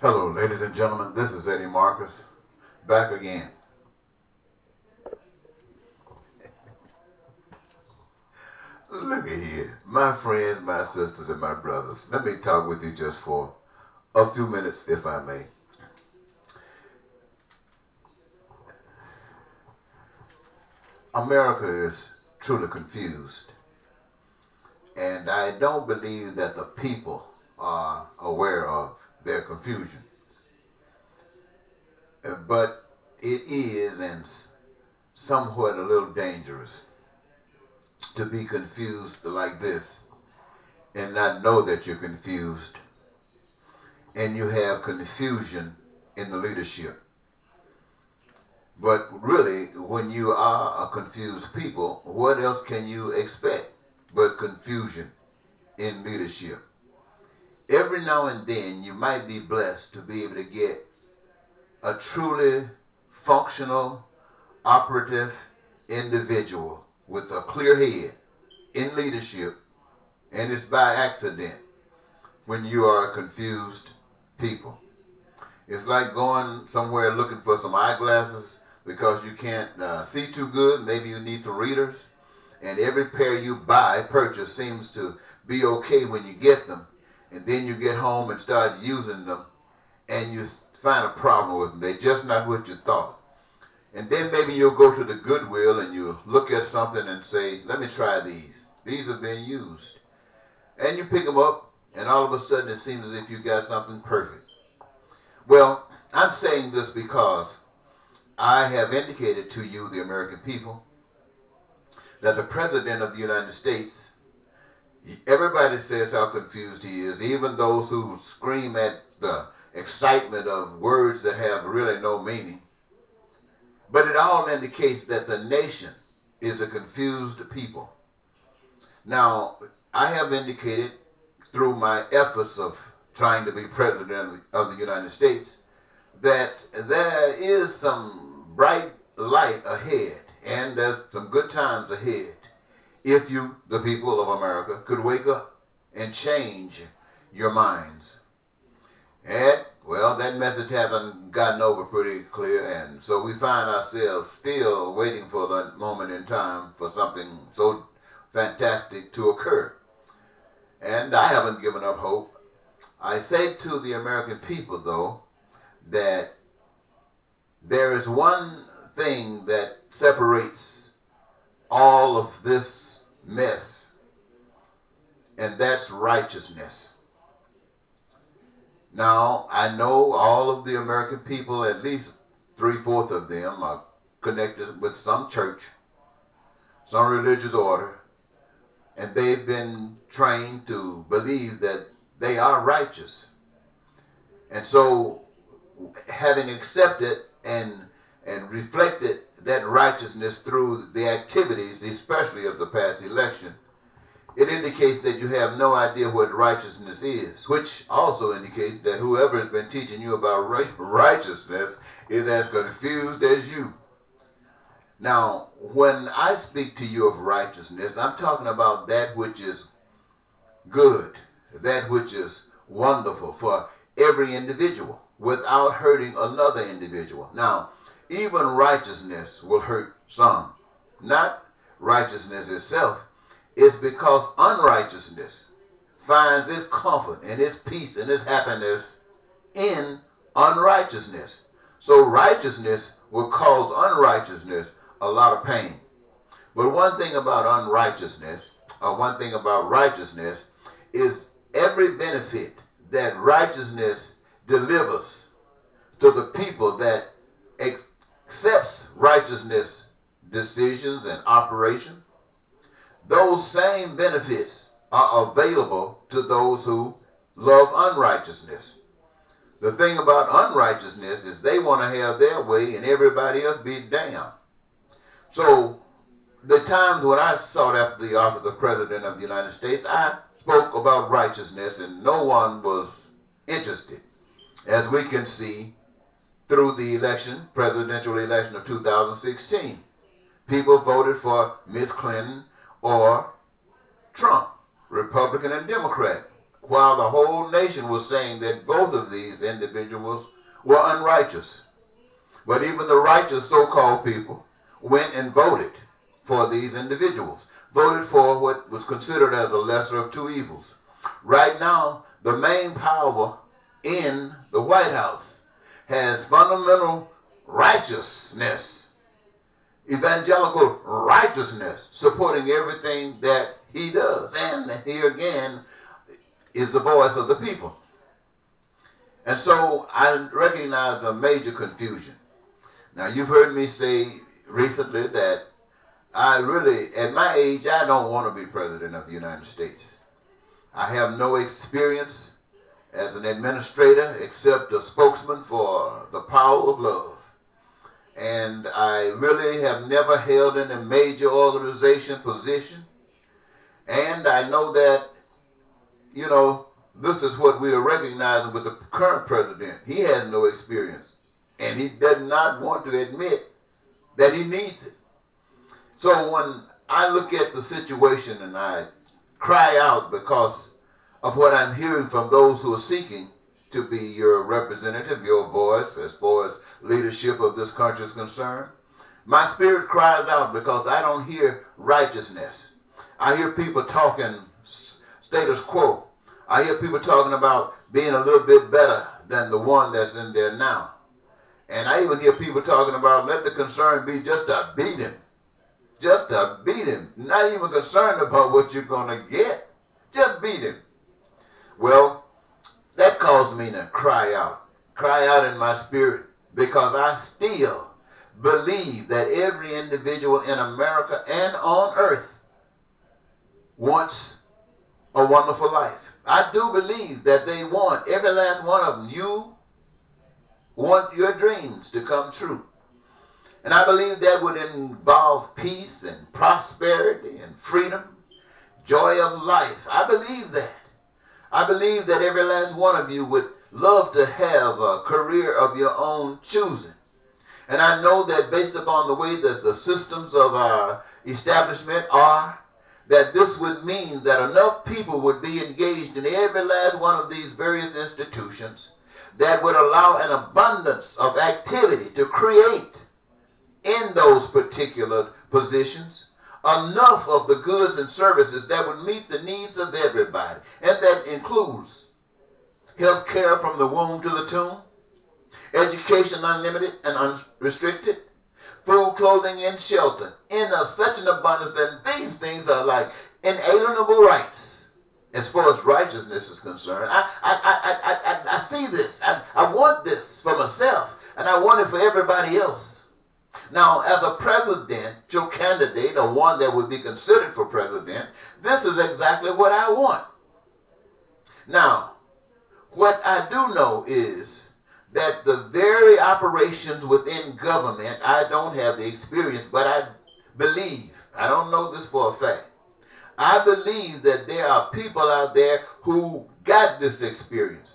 Hello, ladies and gentlemen. This is Eddie Marcus, back again. Look at here, my friends, my sisters, and my brothers. Let me talk with you just for a few minutes, if I may. America is truly confused, and I don't believe that the people are aware of their confusion. But it is, and somewhat a little dangerous, to be confused like this and not know that you're confused, and you have confusion in the leadership. But really, when you are a confused people, what else can you expect but confusion in leadership? Every now and then, you might be blessed to be able to get a truly functional, operative individual with a clear head in leadership, and it's by accident when you are a confused people. It's like going somewhere looking for some eyeglasses because you can't see too good. Maybe you need some readers, and every pair you purchase seems to be okay when you get them, and then you get home and start using them, and you find a problem with them. They're just not what you thought. And then maybe you'll go to the Goodwill and you look at something and say, let me try these. These have been used. And you pick them up, and all of a sudden it seems as if you got something perfect. Well, I'm saying this because I have indicated to you, the American people, that the President of the United States, everybody says how confused he is, even those who scream at the excitement of words that have really no meaning. But it all indicates that the nation is a confused people. Now, I have indicated through my efforts of trying to be President of the United States that there is some bright light ahead, and there's some good times ahead if you, the people of America, could wake up and change your minds. And, well, that message hasn't gotten over pretty clear, and so we find ourselves still waiting for the moment in time for something so fantastic to occur. And I haven't given up hope. I say to the American people, though, that there is one thing that separates all of this mess, and that's righteousness. Now, I know all of the American people, at least 3/4 of them, are connected with some church, some religious order, and they've been trained to believe that they are righteous. And so, having accepted and reflected that righteousness through the activities, especially of the past election, it indicates that you have no idea what righteousness is, which also indicates that whoever has been teaching you about righteousness is as confused as you. Now, when I speak to you of righteousness, I'm talking about that which is good, that which is wonderful for every individual without hurting another individual. Now, even righteousness will hurt some, not righteousness itself. It's because unrighteousness finds its comfort and its peace and its happiness in unrighteousness. So righteousness will cause unrighteousness a lot of pain. But one thing about unrighteousness, or one thing about righteousness, is every benefit that righteousness delivers to the people that accepts righteousness decisions and operation. Those same benefits are available to those who love unrighteousness. The thing about unrighteousness is they want to have their way and everybody else be damned. So the times when I sought after the office of President of the United States, I spoke about righteousness and no one was interested. As we can see through the election, presidential election of 2016, people voted for Miss Clinton or Trump, Republican and Democrat. while the whole nation was saying that both of these individuals were unrighteous. But even the righteous so-called people went and voted for these individuals, voted for what was considered as a lesser of two evils. Right now, the main power in the White House has fundamental righteousness, evangelical righteousness, supporting everything that he does. And here again is the voice of the people. And so I recognize a major confusion. Now, you've heard me say recently that I really, at my age, I don't want to be president of the United States. I have no experience as an administrator except a spokesman for the power of love. And I really have never held any major organization position. And I know that, you know, this is what we are recognizing with the current president. He has no experience. And he does not want to admit that he needs it. So when I look at the situation and I cry out because of what I'm hearing from those who are seeking to be your representative, your voice, as far as leadership of this country is concerned, my spirit cries out because I don't hear righteousness. I hear people talking status quo. I hear people talking about being a little bit better than the one that's in there now. And I even hear people talking about let the concern be just to beat him. Just to beat him. Not even concerned about what you're going to get. Just beat him. Well, that caused me to cry out in my spirit, because I still believe that every individual in America and on earth wants a wonderful life. I do believe that they want, every last one of them, you want your dreams to come true. And I believe that would involve peace and prosperity and freedom, joy of life. I believe that. I believe that every last one of you would love to have a career of your own choosing. And I know that based upon the way that the systems of our establishment are, that this would mean that enough people would be engaged in every last one of these various institutions that would allow an abundance of activity to create in those particular positions enough of the goods and services that would meet the needs of everybody. And that includes health care from the womb to the tomb, education unlimited and unrestricted, food, clothing, and shelter in such an abundance that these things are like inalienable rights as far as righteousness is concerned. I see this. I want this for myself, and I want it for everybody else. Now, as a presidential candidate, or one that would be considered for president, this is exactly what I want. Now, what I do know is that the very operations within government, I don't have the experience, but I believe, I don't know this for a fact, I believe that there are people out there who got this experience.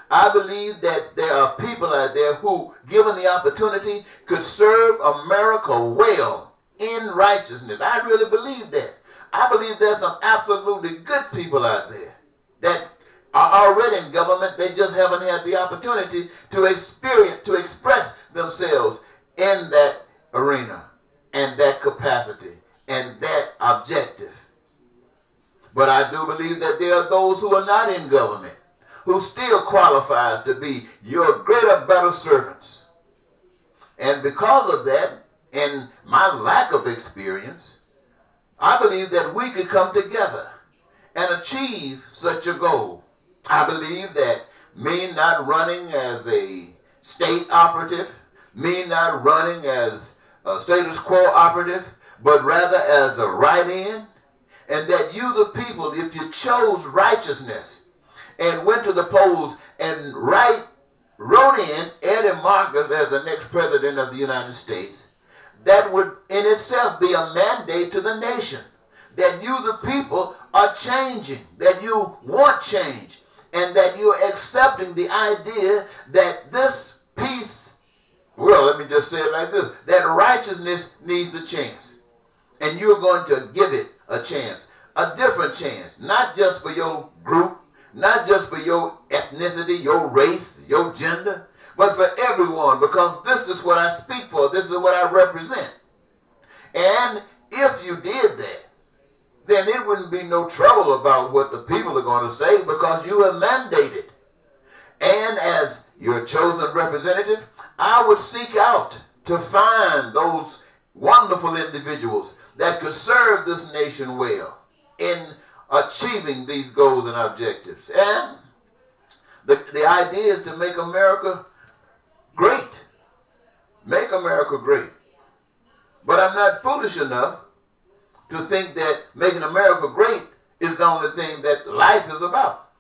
I believe that there are people out there who, given the opportunity, could serve America well in righteousness. I really believe that. I believe there's some absolutely good people out there that are already in government. They just haven't had the opportunity to express themselves in that arena and that capacity and that objective. But I do believe that there are those who are not in government who still qualifies to be your greater, better servants. And because of that, and my lack of experience, I believe that we could come together and achieve such a goal. I believe that me not running as a state operative, me not running as a status quo operative, but rather as a write-in, and that you, the people, if you chose righteousness and went to the polls and wrote in Eddie Marcus as the next president of the United States, that would in itself be a mandate to the nation, that you, the people, are changing, that you want change, and that you're accepting the idea that this peace, well, let me just say it like this, that righteousness needs a chance. And you're going to give it a chance, a different chance, not just for your group, not just for your ethnicity, your race, your gender, but for everyone, because this is what I speak for. This is what I represent. And if you did that, then it wouldn't be no trouble about what the people are going to say, because you have mandated. And as your chosen representative, I would seek out to find those wonderful individuals that could serve this nation well in achieving these goals and objectives. And the idea is to make America great. Make America great. But I'm not foolish enough to think that making America great is the only thing that life is about.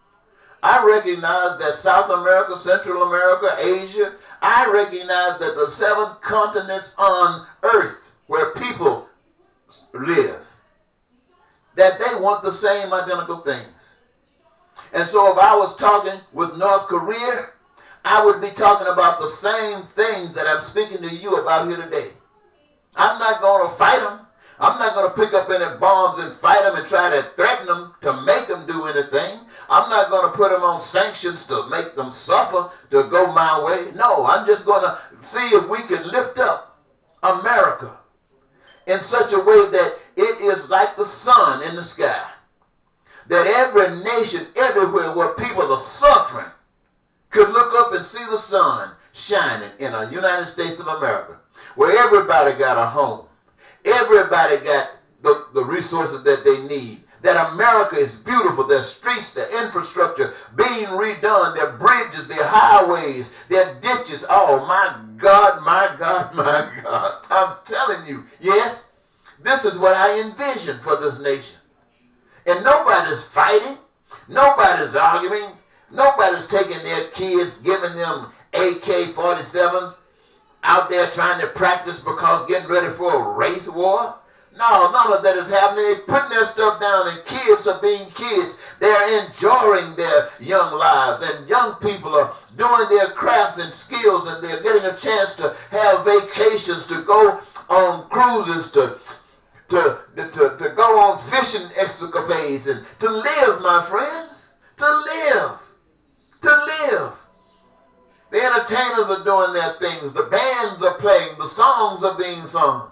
I recognize that South America, Central America, Asia, I recognize that the 7 continents on earth where people live, that they want the same identical things. And so if I was talking with North Korea, I would be talking about the same things that I'm speaking to you about here today. I'm not going to fight them. I'm not going to pick up any bombs and fight them and try to threaten them to make them do anything. I'm not going to put them on sanctions to make them suffer to go my way. No, I'm just going to see if we can lift up America in such a way that it is like the sun in the sky. That every nation, everywhere where people are suffering, could look up and see the sun shining in the United States of America, where everybody got a home. Everybody got the resources that they need. That America is beautiful. Their streets, their infrastructure being redone. Their bridges, their highways, their ditches. Oh, my God, my God, my God. I'm telling you, yes, this is what I envision for this nation. And nobody's fighting. Nobody's arguing. Nobody's taking their kids, giving them AK-47s out there trying to practice because getting ready for a race war. No, none of that is happening. They're putting their stuff down and kids are being kids. They're enjoying their young lives, and young people are doing their crafts and skills, and they're getting a chance to have vacations, to go on cruises, to go on fishing escapades, and to live, my friends, to live. The entertainers are doing their things. The bands are playing. The songs are being sung.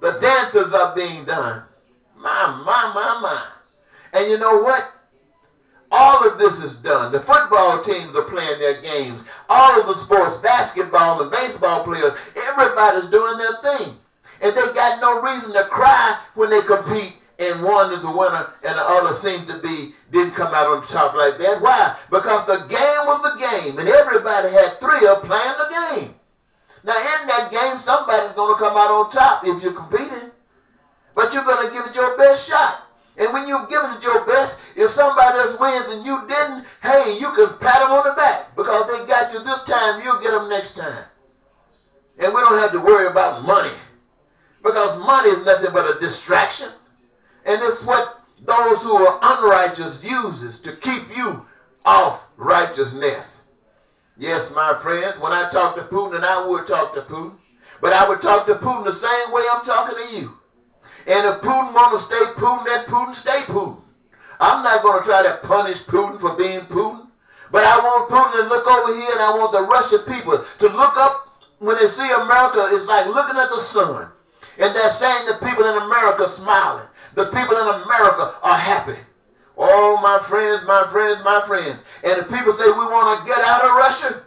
The dances are being done. My. And you know what? All of this is done. The football teams are playing their games. All of the sports, basketball and baseball players, everybody's doing their thing. And they got no reason to cry when they compete and one is a winner and the other seems to be, didn't come out on top like that. Why? Because the game was the game, and everybody had 3 of playing the game. Now in that game, somebody's going to come out on top if you're competing. But you're going to give it your best shot. And when you're giving it your best, if somebody else wins and you didn't, hey, you can pat them on the back because they got you this time, you'll get them next time. And we don't have to worry about money because money is nothing but a distraction. And it's what those who are unrighteous uses to keep you off righteousness. Yes, my friends, when I talk to Putin, and I would talk to Putin, but I would talk to Putin the same way I'm talking to you. And if Putin wants to stay Putin, let Putin stay Putin. I'm not going to try to punish Putin for being Putin, but I want Putin to look over here, and I want the Russian people to look up when they see America. It's like looking at the sun, and they're saying the people in America smiling. The people in America are happy. Oh, my friends, my friends, my friends. And if people say we want to get out of Russia,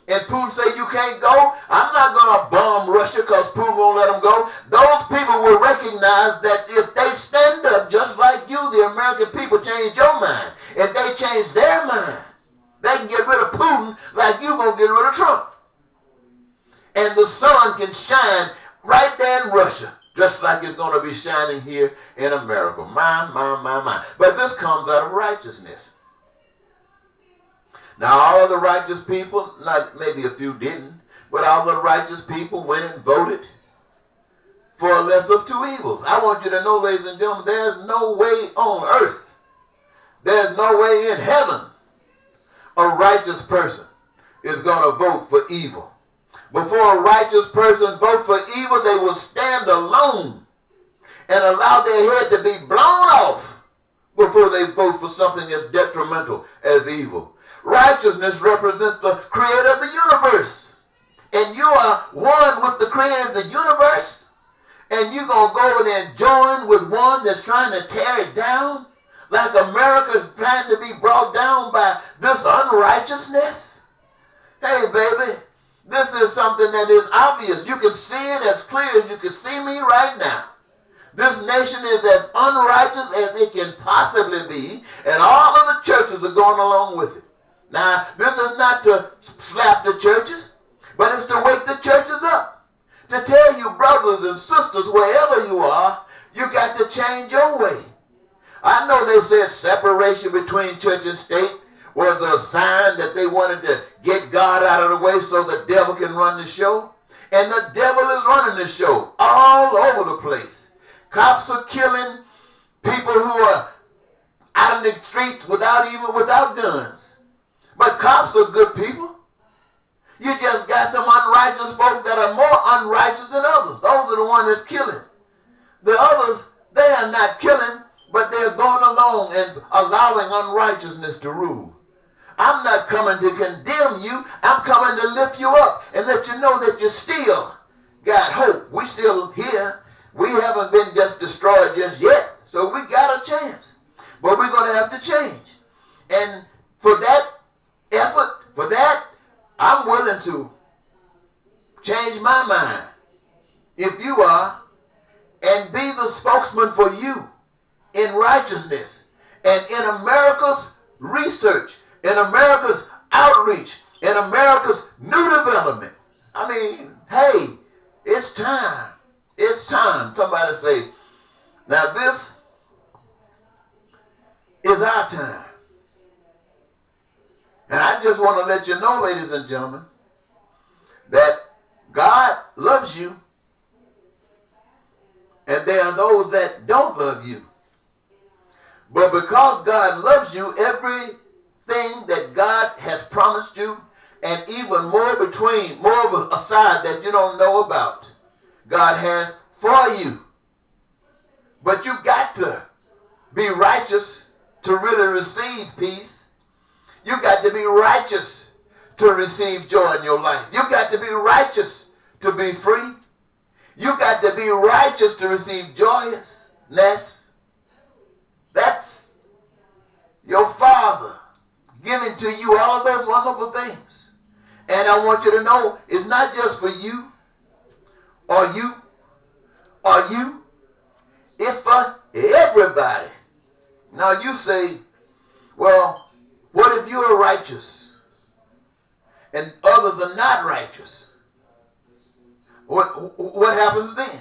and Putin say you can't go, I'm not going to bomb Russia because Putin won't let them go. Those people will recognize that if they stand up just like you, the American people change your mind. If they change their mind, they can get rid of Putin like you're going to get rid of Trump. And the sun can shine right there in Russia, just like it's going to be shining here in America. My. But this comes out of righteousness. Now, all of the righteous people, not maybe a few didn't, but all the righteous people went and voted for a lesser of 2 evils. I want you to know, ladies and gentlemen, there's no way on earth, there's no way in heaven a righteous person is going to vote for evil. Before a righteous person vote for evil, they will stand alone and allow their head to be blown off before they vote for something as detrimental as evil. Righteousness represents the creator of the universe. And you are one with the creator of the universe. And you're going to go over there and join with one that's trying to tear it down? Like America is trying to be brought down by this unrighteousness? Hey, baby, this is something that is obvious. You can see it as clear as you can see me right now. This nation is as unrighteous as it can possibly be, and all of the churches are going along with it. Now, this is not to slap the churches, but it's to wake the churches up. To tell you, brothers and sisters, wherever you are, you got to change your way. I know they said separation between church and state was a sign that they wanted to get God out of the way so the devil can run the show. And the devil is running the show all over the place. Cops are killing people who are out in the streets without guns. But cops are good people. You just got some unrighteous folks that are more unrighteous than others. Those are the ones that's killing. The others, they are not killing, but they're going along and allowing unrighteousness to rule. I'm not coming to condemn you. I'm coming to lift you up and let you know that you still got hope. We're still here. We haven't been just destroyed just yet, so we got a chance. But we're going to have to change. And for that effort, for that, I'm willing to change my mind, if you are, and be the spokesman for you in righteousness and in America's research, in America's outreach, in America's new development. I mean, hey, it's time. It's time. Somebody say, now this is our time. And I just want to let you know, ladies and gentlemen, that God loves you, and there are those that don't love you. But because God loves you, everything that God has promised you, and even more of a side that you don't know about, God has for you. But you got to be righteous to really receive peace. You got to be righteous to receive joy in your life. You got to be righteous to be free. You got to be righteous to receive joyousness. That's your Father giving to you all of those wonderful things. And I want you to know it's not just for you or you or you. It's for everybody. Now you say, well, what if you are righteous and others are not righteous? What happens then?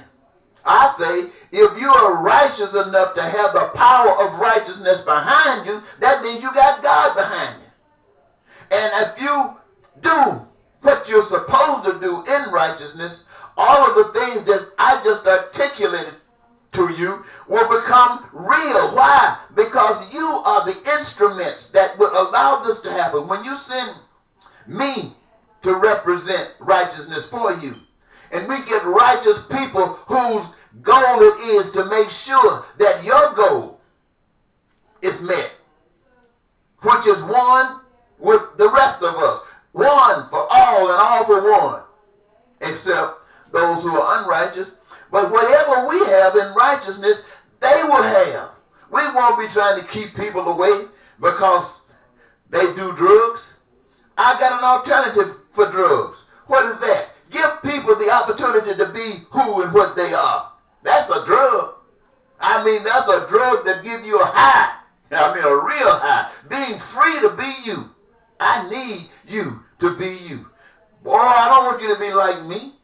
I say, if you are righteous enough to have the power of righteousness behind you, that means you got God behind you. And if you do what you're supposed to do in righteousness, all of the things that I just articulated to you will become real. Why? Because you are the instruments that would allow this to happen. When you send me to represent righteousness for you, and we get righteous people whose goal it is to make sure that your goal is met, which is one with the rest of us. One for all and all for one, except those who are unrighteous. But whatever we have in righteousness, they will have. We won't be trying to keep people away because they do drugs. I got an alternative for drugs. What is that? Give people the opportunity to be who and what they are. That's a drug. I mean, that's a drug that gives you a high. I mean, a real high. Being free to be you. I need you to be you. Boy, I don't want you to be like me.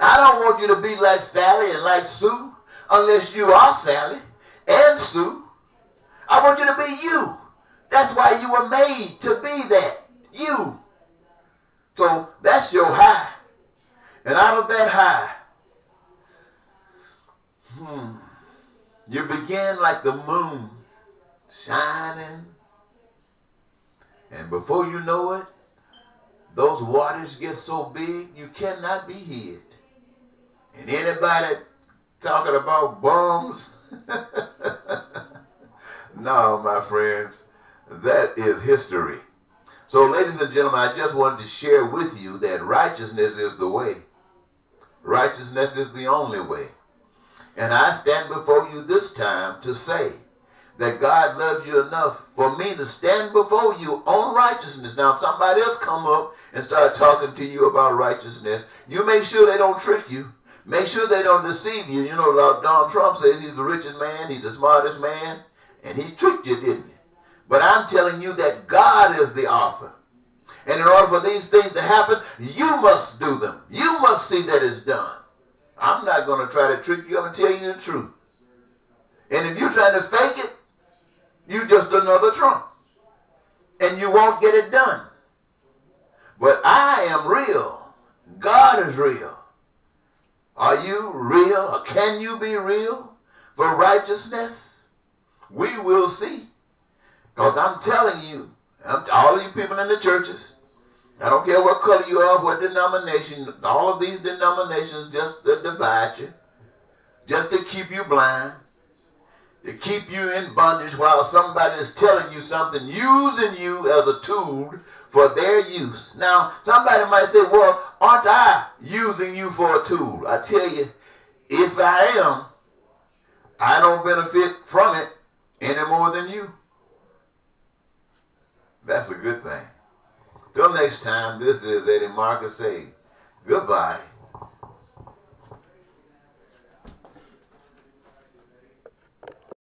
I don't want you to be like Sally and like Sue, unless you are Sally and Sue. I want you to be you. That's why you were made to be that. You. So that's your high. And out of that high, you begin like the moon, shining. And before you know it, those waters get so big you cannot be hid. And anybody talking about bums, No, my friends, that is history. So, ladies and gentlemen, I just wanted to share with you that righteousness is the way. Righteousness is the only way. And I stand before you this time to say that God loves you enough for me to stand before you on righteousness. Now, if somebody else come up and start talking to you about righteousness, you make sure they don't trick you. Make sure they don't deceive you. You know, like Donald Trump says he's the richest man, he's the smartest man, and he tricked you, didn't he? But I'm telling you that God is the author. And in order for these things to happen, you must do them. You must see that it's done. I'm not going to try to trick you. I'm going to tell you the truth. And if you're trying to fake it, you just another Trump. And you won't get it done. But I am real. God is real. Are you real? Or can you be real for righteousness? We will see. Because I'm telling you, all of you people in the churches, I don't care what color you are, what denomination, all of these denominations just to divide you, just to keep you blind, to keep you in bondage while somebody is telling you something, using you as a tool for their use. Now, somebody might say, well, aren't I using you for a tool? I tell you, if I am, I don't benefit from it any more than you. That's a good thing. Till next time, this is Eddie Marcus saying goodbye.